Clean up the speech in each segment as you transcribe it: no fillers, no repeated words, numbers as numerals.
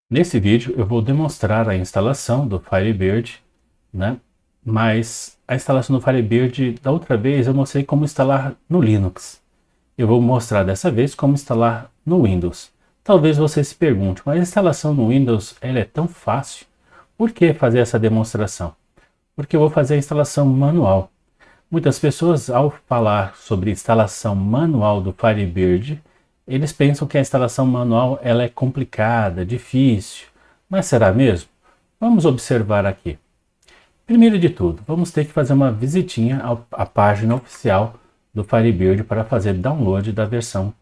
Nesse vídeo eu vou demonstrar a instalação do Firebird, né? Mas a instalação do Firebird da outra vez eu mostrei como instalar no Linux. Eu vou mostrar dessa vez como instalar no Windows. Talvez você se pergunte, mas a instalação no Windows ela é tão fácil? Por que fazer essa demonstração? Porque eu vou fazer a instalação manual. Muitas pessoas, ao falar sobre instalação manual do Firebird, eles pensam que a instalação manual ela é complicada, difícil. Mas será mesmo? Vamos observar aqui. Primeiro de tudo, vamos ter que fazer uma visitinha à página oficial do Firebird para fazer download da versão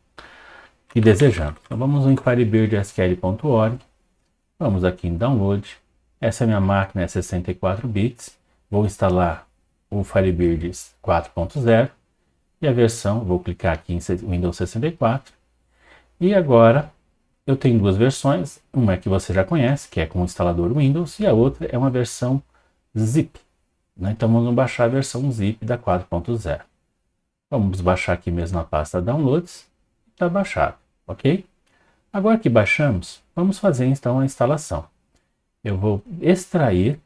que desejamos. Então vamos em firebirdsql.org, vamos aqui em download. Essa é minha máquina, é 64 bits. Vou instalar o Firebird 4.0 e a versão, vou clicar aqui em Windows 64. E agora eu tenho duas versões, uma que você já conhece, que é com o instalador Windows, e a outra é uma versão zip. Né? Então vamos baixar a versão zip da 4.0. Vamos baixar aqui mesmo na pasta Downloads, está baixado, ok? Agora que baixamos, vamos fazer então a instalação. Eu vou extrair,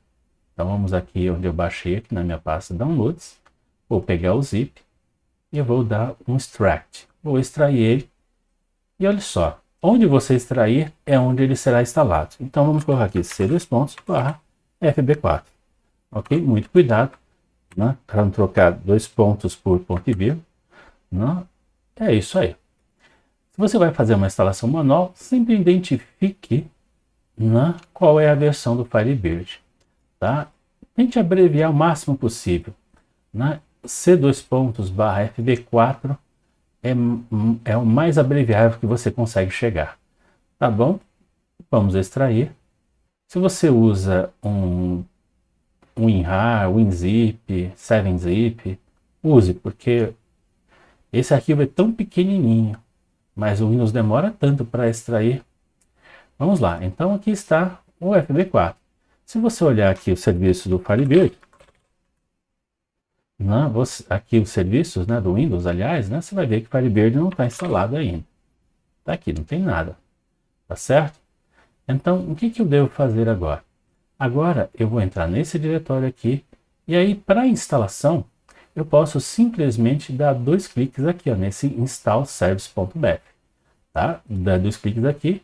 então vamos aqui onde eu baixei, aqui na minha pasta Downloads, vou pegar o zip e eu vou dar um extract. Vou extrair ele e olha só, onde você extrair é onde ele será instalado. Então vamos colocar aqui c2.fb4, ok? Muito cuidado, né? Para não trocar dois pontos por ponto e vírgula, né? É isso aí. Se você vai fazer uma instalação manual, sempre identifique, né, qual é a versão do Firebird. Tá? Tente abreviar o máximo possível. Né? C2.fb4 é o mais abreviável que você consegue chegar. Tá bom? Vamos extrair. Se você usa um WinRAR, WinZip, 7-zip, use, porque esse arquivo é tão pequenininho, mas o Windows demora tanto para extrair. Vamos lá, então aqui está o FB4. Se você olhar aqui o serviço do Firebird, né, aqui os serviços, né, do Windows, aliás, né, você vai ver que o Firebird não está instalado ainda. Está aqui, não tem nada. Tá certo? Então, o que eu devo fazer agora? Agora eu vou entrar nesse diretório aqui, e aí para a instalação, eu posso simplesmente dar dois cliques aqui, ó, nesse install service.bat. Tá? Dá dois cliques aqui,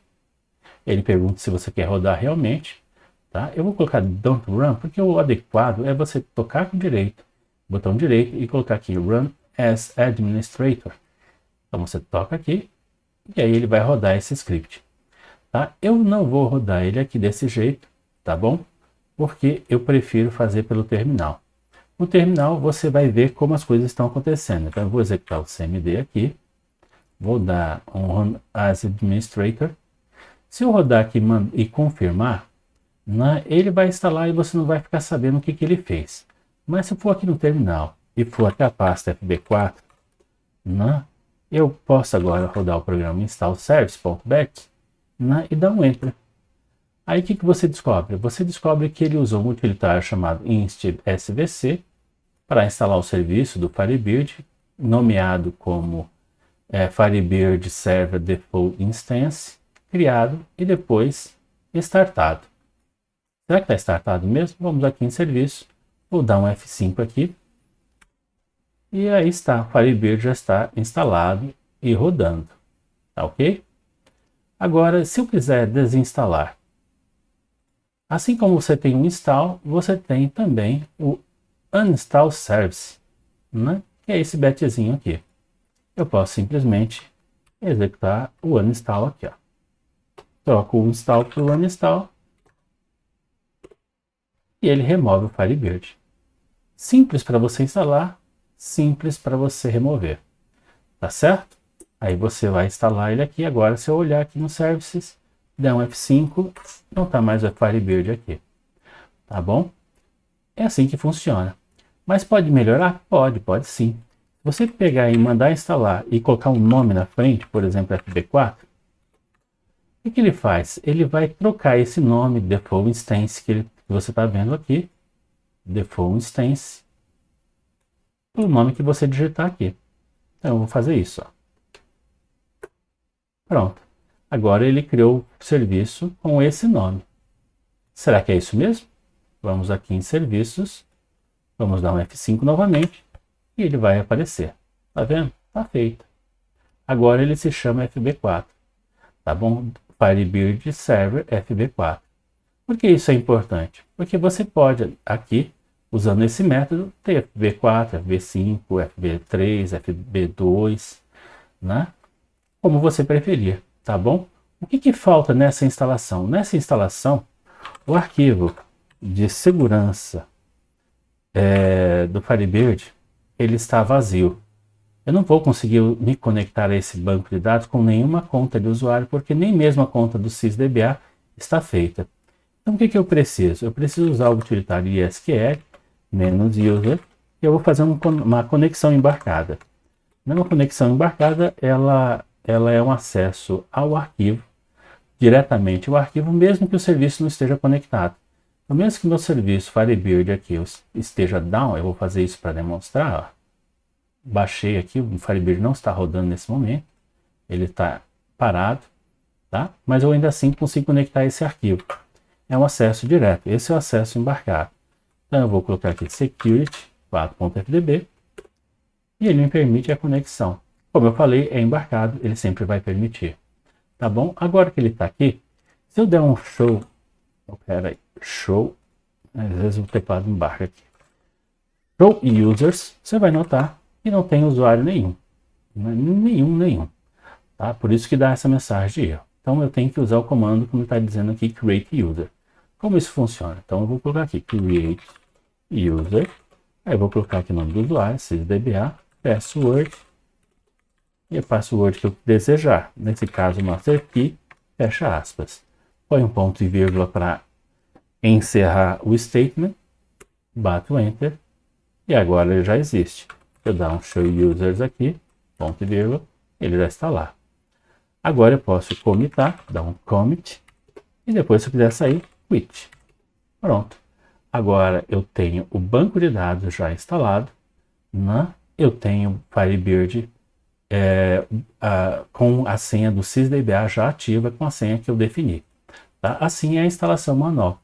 ele pergunta se você quer rodar realmente. Tá? Eu vou colocar Don't Run, porque o adequado é você tocar com direito, botão direito, e colocar aqui Run as Administrator. Então você toca aqui, e aí ele vai rodar esse script. Tá? Eu não vou rodar ele aqui desse jeito, tá bom? Porque eu prefiro fazer pelo terminal. No terminal você vai ver como as coisas estão acontecendo. Então eu vou executar o cmd aqui, vou dar um Run as Administrator. Se eu rodar aqui e confirmar, né, ele vai instalar e você não vai ficar sabendo o que ele fez. Mas se eu for aqui no terminal e for até a pasta fb4, né, eu posso agora rodar o programa install service.bat, né, e dar um enter. Aí o que você descobre? Você descobre que ele usou um utilitário chamado inst.svc para instalar o serviço do Firebird, nomeado como Firebird Server Default Instance, criado e depois startado. Será que está startado mesmo? Vamos aqui em serviço, vou dar um F5 aqui, e aí está, o Firebird já está instalado e rodando, tá ok? Agora, se eu quiser desinstalar, assim como você tem o install, você tem também o uninstall service, né? Que é esse betzinho aqui. Eu posso simplesmente executar o uninstall aqui, ó. Troco o install para o uninstall e ele remove o Firebird. Simples para você instalar, simples para você remover. Tá certo? Aí você vai instalar ele aqui. Agora, se eu olhar aqui no Services, der um F5, não está mais o Firebird aqui. Tá bom? É assim que funciona. Mas pode melhorar? Pode sim. Se você pegar e mandar instalar e colocar um nome na frente, por exemplo, FB4, o que ele faz? Ele vai trocar esse nome, Default Instance, que você está vendo aqui, Default Instance, o nome que você digitar aqui. Então eu vou fazer isso. Ó. Pronto. Agora ele criou o serviço com esse nome. Será que é isso mesmo? Vamos aqui em serviços, vamos dar um F5 novamente e ele vai aparecer. Tá vendo? Tá feito. Agora ele se chama FB4. Tá bom? Firebird Server FB4. Por que isso é importante? Porque você pode aqui, usando esse método, ter FB4, FB5, FB3, FB2, né? Como você preferir, tá bom? O que falta nessa instalação? Nessa instalação, o arquivo de segurança do Firebird, ele está vazio. Eu não vou conseguir me conectar a esse banco de dados com nenhuma conta de usuário, porque nem mesmo a conta do SysDBA está feita. Então o que eu preciso? Eu preciso usar o utilitário ISQL -user e eu vou fazer uma conexão embarcada. Uma conexão embarcada, ela é um acesso ao arquivo, diretamente ao arquivo, mesmo que o serviço não esteja conectado. Então, mesmo que meu serviço Firebird aqui esteja down, eu vou fazer isso para demonstrar. Ó. Baixei aqui, o Firebird não está rodando nesse momento, ele está parado, tá? Mas eu ainda assim consigo conectar esse arquivo. É um acesso direto, esse é o acesso embarcado. Então eu vou colocar aqui security 4.fdb e ele me permite a conexão. Como eu falei, é embarcado, ele sempre vai permitir. Tá bom? Agora que ele está aqui, se eu der um show, show, às vezes o teclado embarca aqui. Show users, você vai notar que não tem usuário nenhum. Nenhum. Tá? Por isso que dá essa mensagem de erro. Então eu tenho que usar o comando como está dizendo aqui, create user. Como isso funciona? Então eu vou colocar aqui, create user. Aí eu vou colocar aqui o nome do usuário, sysdba, password. E a password que eu desejar. Nesse caso, master key, fecha aspas. Põe um ponto e vírgula para encerrar o statement. Bato enter. E agora ele já existe. Eu dar um show users aqui, ponto e vírgula, ele já está lá. Agora eu posso commitar, dar um commit, e depois se eu quiser sair, quit. Pronto. Agora eu tenho o banco de dados já instalado, né? Eu tenho Firebird com a senha do SysDBA já ativa com a senha que eu defini. Tá? Assim é a instalação manual.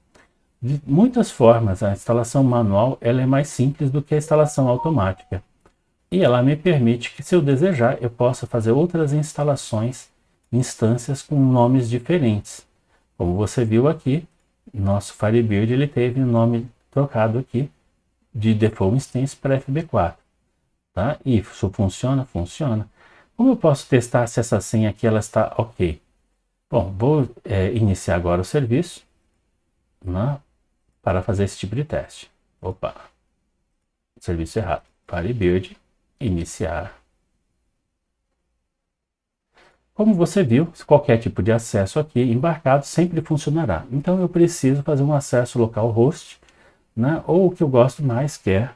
De muitas formas, a instalação manual ela é mais simples do que a instalação automática. E ela me permite que, se eu desejar, eu possa fazer outras instalações, instâncias com nomes diferentes. Como você viu aqui, nosso Firebird ele teve o nome trocado aqui de Default Instance para FB4. Tá? E isso funciona? Funciona. Como eu posso testar se essa senha aqui ela está ok? Bom, vou iniciar agora o serviço, né, para fazer esse tipo de teste. Opa, serviço errado. Firebird, iniciar. Como você viu, qualquer tipo de acesso aqui embarcado sempre funcionará. Então eu preciso fazer um acesso localhost, né, ou o que eu gosto mais que é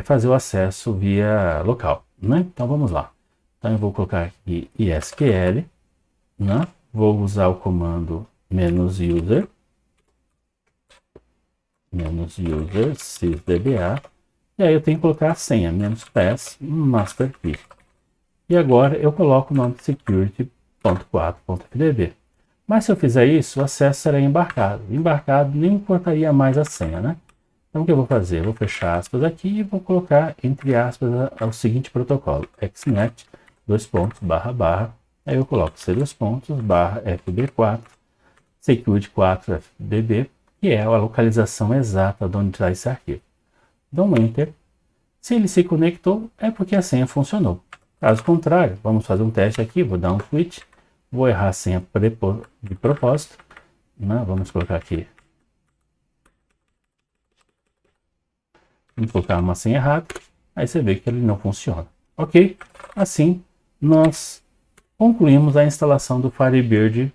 fazer o acesso via local. Né? Então vamos lá. Então eu vou colocar aqui ISQL, né? Vou usar o comando -user sysdba, e aí eu tenho que colocar a senha, -pass master key. E agora eu coloco o nome de security.4.fdb. Mas se eu fizer isso, o acesso será embarcado. Embarcado nem importaria mais a senha, né? Então o que eu vou fazer? Eu vou fechar aspas aqui e vou colocar entre aspas o seguinte protocolo: xnet // aí eu coloco /fb4 security 4 fdb, que é a localização exata de onde está esse arquivo. Dou um enter. Se ele se conectou, é porque a senha funcionou. Caso contrário, vamos fazer um teste aqui, vou dar um quit, vou errar a senha de propósito, né? Vamos colocar aqui, vamos colocar uma senha errada, aí você vê que ele não funciona. Ok? Assim, nós concluímos a instalação do Firebird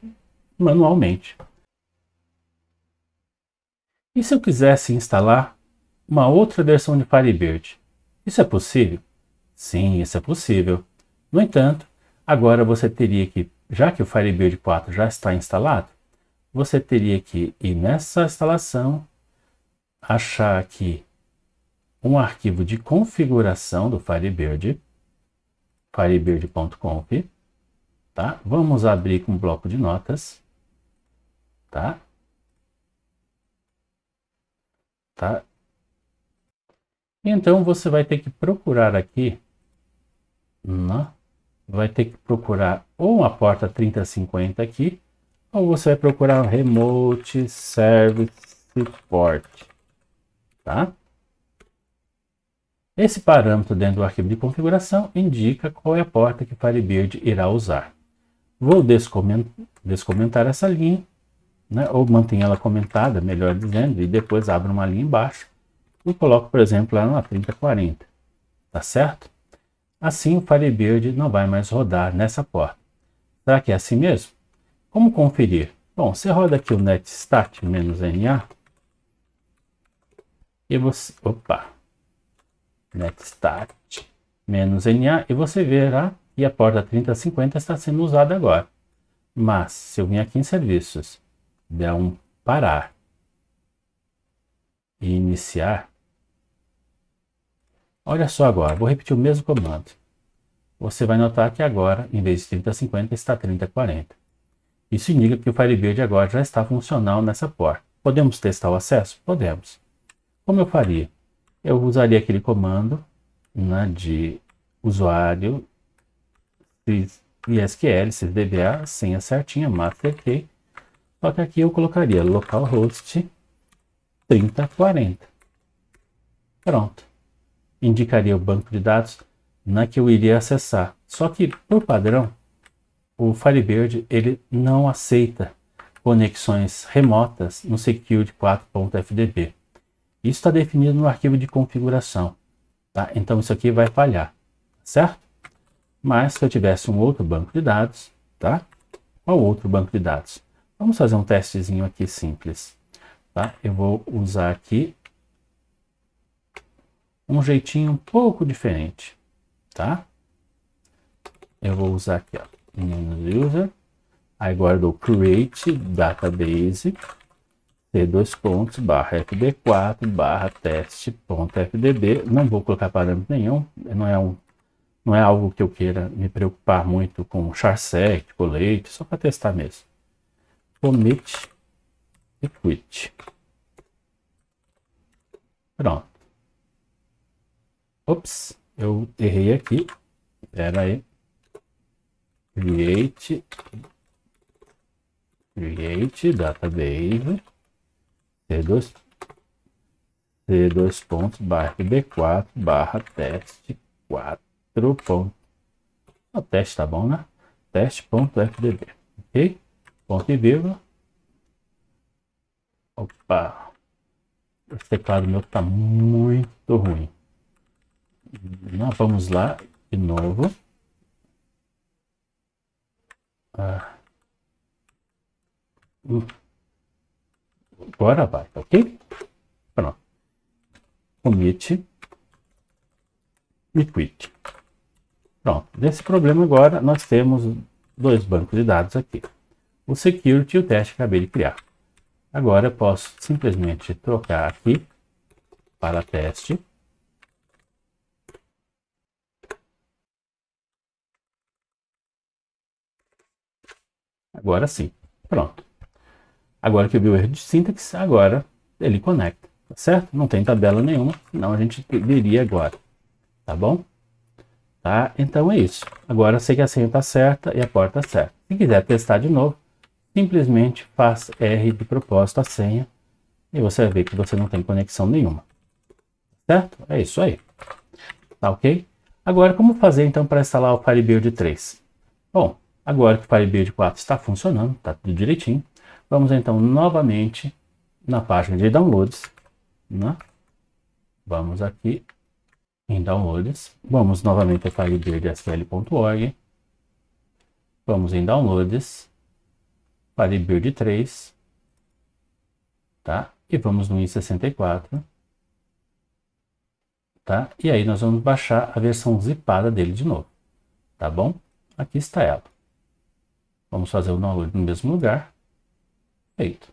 manualmente. E se eu quisesse instalar uma outra versão de Firebird? Isso é possível? Sim, isso é possível. No entanto, agora você teria que, já que o Firebird 4 já está instalado, você teria que ir nessa instalação, achar aqui um arquivo de configuração do Firebird, firebird.conf, tá? Vamos abrir com um bloco de notas, tá? Tá? Então você vai ter que procurar aqui, né? Vai ter que procurar ou a porta 3050 aqui, ou você vai procurar Remote Service Port, tá? Esse parâmetro dentro do arquivo de configuração indica qual é a porta que Firebird irá usar. Vou descomentar essa linha, né? Ou mantenho ela comentada, melhor dizendo, e depois abro uma linha embaixo e coloco, por exemplo, lá na 3040, tá certo? Assim o Firebird não vai mais rodar nessa porta. Será que é assim mesmo? Como conferir? Bom, você roda aqui o netstat-na e você... Opa! netstat-na e você verá que a porta 3050 está sendo usada agora. Mas, se eu vim aqui em serviços, der um parar e iniciar, olha só agora, vou repetir o mesmo comando. Você vai notar que agora, em vez de 3050, está 3040. Isso indica que o Firebird agora já está funcional nessa porta. Podemos testar o acesso? Podemos. Como eu faria? Eu usaria aquele comando, né, de usuário SQL, sysdba, senha certinha, master key. Só que aqui eu colocaria localhost 3040. Pronto. Indicaria o banco de dados que eu iria acessar. Só que, por padrão, o Firebird ele não aceita conexões remotas no Security 4.fdb. Isso está definido no arquivo de configuração, tá? Então isso aqui vai falhar, certo? Mas se eu tivesse um outro banco de dados, tá? Qual outro banco de dados? Vamos fazer um testezinho aqui simples, tá? Eu vou usar aqui um jeitinho um pouco diferente, tá? Eu vou usar aqui, ó, user, aí guardo create database c:/fd4/test.fdb. Não vou colocar parâmetro nenhum, não é algo que eu queira me preocupar muito com charsec, colete, só para testar mesmo. Commit e quit. Pronto. Ops, eu errei aqui. Espera aí. Create database c:/fd4/test4. O teste tá bom, né? Teste.fdb. Ok? Ponto e vírgula. Opa! O teclado meu tá muito ruim. Vamos lá de novo. Agora vai, ok? Pronto. Commit e quit. Pronto. Desse problema agora nós temos dois bancos de dados aqui. O security e o teste que acabei de criar. Agora eu posso simplesmente trocar aqui para teste. Agora sim. Pronto. Agora que eu vi o erro de sintaxe, agora ele conecta, tá certo? Não tem tabela nenhuma, senão a gente veria agora, tá bom? Tá? Então é isso. Agora eu sei que a senha está certa e a porta está certa. Se quiser testar de novo, simplesmente faz R de propósito a senha e você vai ver que você não tem conexão nenhuma. Certo? É isso aí. Tá ok? Agora, como fazer então para instalar o Firebird 3? Bom, agora que o Firebird 4 está funcionando, está tudo direitinho, vamos então novamente na página de downloads, né? Vamos aqui em downloads, vamos novamente a firebirdsql.org, vamos em downloads, Firebird 3, tá? E vamos no i64, tá? E aí nós vamos baixar a versão zipada dele de novo, tá bom? Aqui está ela. Vamos fazer o download no mesmo lugar. Feito.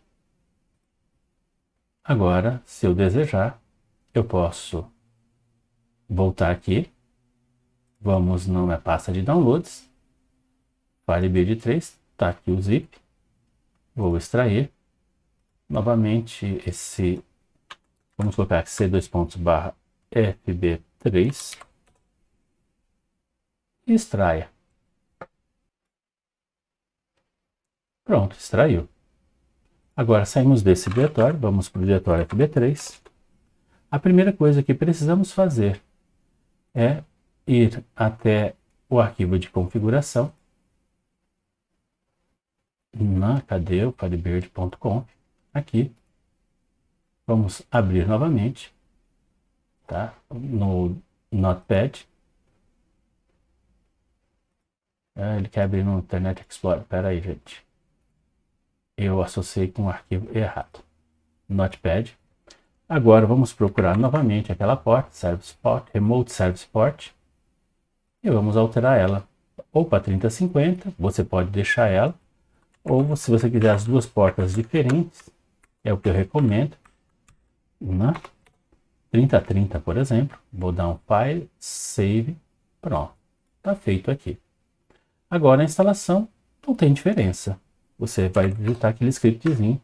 Agora, se eu desejar, eu posso voltar aqui. Vamos na pasta de downloads. Firebird 3, tá aqui o zip, vou extrair, novamente esse, vamos colocar aqui c2.fb3, e extraia. Pronto, extraiu. Agora saímos desse diretório, vamos para o diretório fb3. A primeira coisa que precisamos fazer é ir até o arquivo de configuração. Cadê o firebird.conf? Aqui. Vamos abrir novamente, tá? No Notepad. Ele quer abrir no Internet Explorer. Pera aí, gente. Eu associei com o arquivo errado. Notepad. Agora vamos procurar novamente aquela porta, Service Port, Remote Service Port. E vamos alterar ela ou para 3050, você pode deixar ela, ou se você quiser as duas portas diferentes, é o que eu recomendo, né? 3030, por exemplo, vou dar um File, Save, pronto, está feito aqui. Agora a instalação não tem diferença, você vai digitar aquele scriptzinho,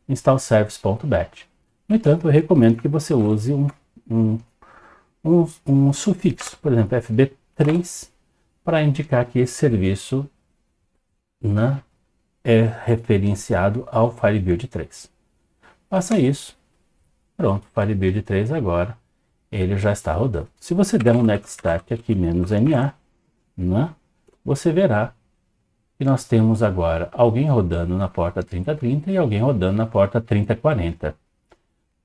install service.bat. No entanto, eu recomendo que você use um sufixo, por exemplo, fb3, para indicar que esse serviço é referenciado ao Firebird 3. Faça isso. Pronto, Firebird 3 agora, ele já está rodando. Se você der um next start aqui, -NA, você verá que nós temos agora alguém rodando na porta 3030 e alguém rodando na porta 3040.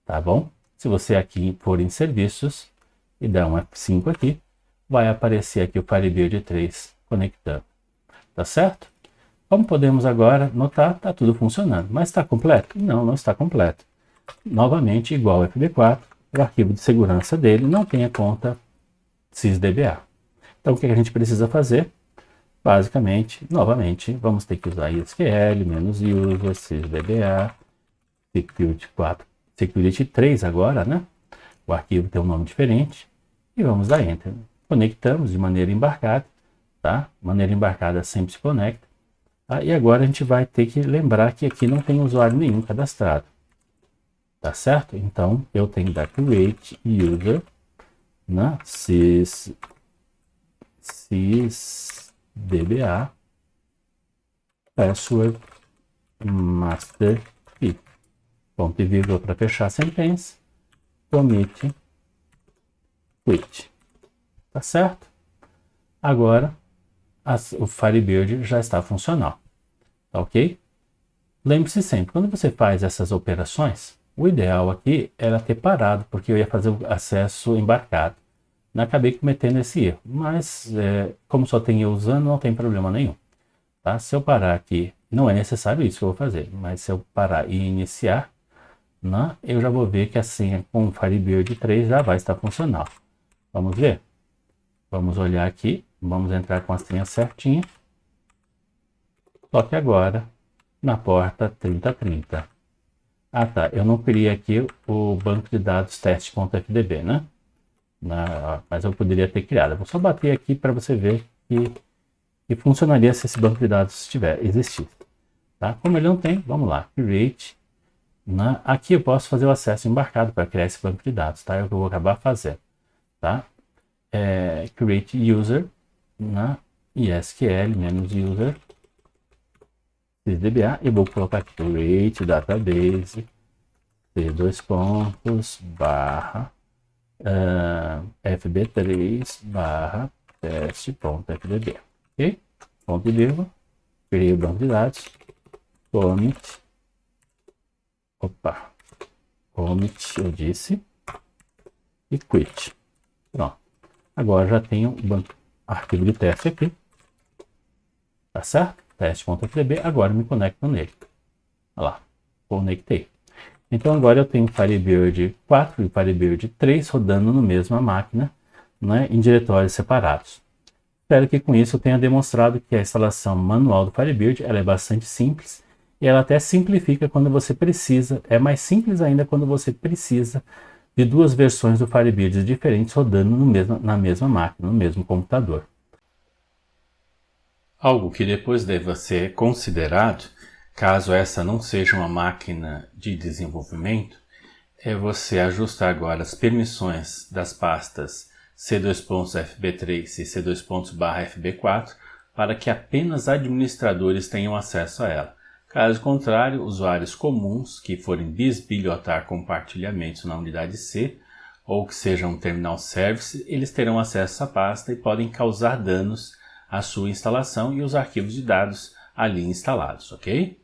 Tá bom? Se você aqui for em serviços e der um F5 aqui, vai aparecer aqui o Firebird 3 conectando. Tá certo? Como podemos agora notar, está tudo funcionando. Mas está completo? Não, não está completo. Novamente, igual ao FB4, o arquivo de segurança dele não tem a conta sysdba. Então, o que a gente precisa fazer? Basicamente, novamente, vamos ter que usar SQL, -user, sysdba, security 4, security 3 agora, né? O arquivo tem um nome diferente. E vamos dar Enter. Conectamos de maneira embarcada, tá? Maneira embarcada sempre se conecta. Tá? E agora a gente vai ter que lembrar que aqui não tem usuário nenhum cadastrado. Tá certo? Então, eu tenho que dar create user, né? sysdba password master key. Ponto e vírgula para fechar a sentença. Commit quit. Tá certo? Agora, o Firebird já está funcional. Tá ok? Lembre-se sempre, quando você faz essas operações, o ideal aqui era ter parado, porque eu ia fazer o acesso embarcado. Não acabei cometendo esse erro, mas como só tem eu usando, não tem problema nenhum. Tá? Se eu parar aqui, não é necessário isso que eu vou fazer, mas se eu parar e iniciar, né, eu já vou ver que a senha com o Firebird 3 já vai estar funcional. Vamos ver? Vamos olhar aqui, vamos entrar com a senha certinha. Só que agora, na porta 3030. Ah tá, eu não criei aqui o banco de dados teste.fdb, né? Mas eu poderia ter criado. Eu vou só bater aqui para você ver que funcionaria se esse banco de dados existisse. Tá? Como ele não tem, vamos lá, create. Aqui eu posso fazer o acesso embarcado para criar esse banco de dados, tá? É o que eu vou acabar fazendo, tá? Create user, SQL, -user, sysdba, e vou colocar aqui create database, fb3 teste.fdb, ok? Ponto e vírgula, criei o banco de dados, commit, eu disse, e quit. Pronto. Agora já tenho o arquivo de teste aqui. Tá certo? Teste.fdb. Agora me conecto nele. Olha lá. Conectei. Então agora eu tenho o Firebird 4 e o Firebird 3 rodando na mesma máquina, né, em diretórios separados. Espero que com isso eu tenha demonstrado que a instalação manual do Firebird ela é bastante simples e ela até simplifica quando você precisa. É mais simples ainda quando você precisa de duas versões do Firebird diferentes rodando na mesma máquina, no mesmo computador. Algo que depois deva ser considerado, caso essa não seja uma máquina de desenvolvimento, é você ajustar agora as permissões das pastas C2.fb3 e C2./fb4 para que apenas administradores tenham acesso a ela. Caso contrário, usuários comuns que forem bisbilhotar compartilhamentos na unidade C ou que sejam um terminal service, eles terão acesso à pasta e podem causar danos à sua instalação e os arquivos de dados ali instalados, ok?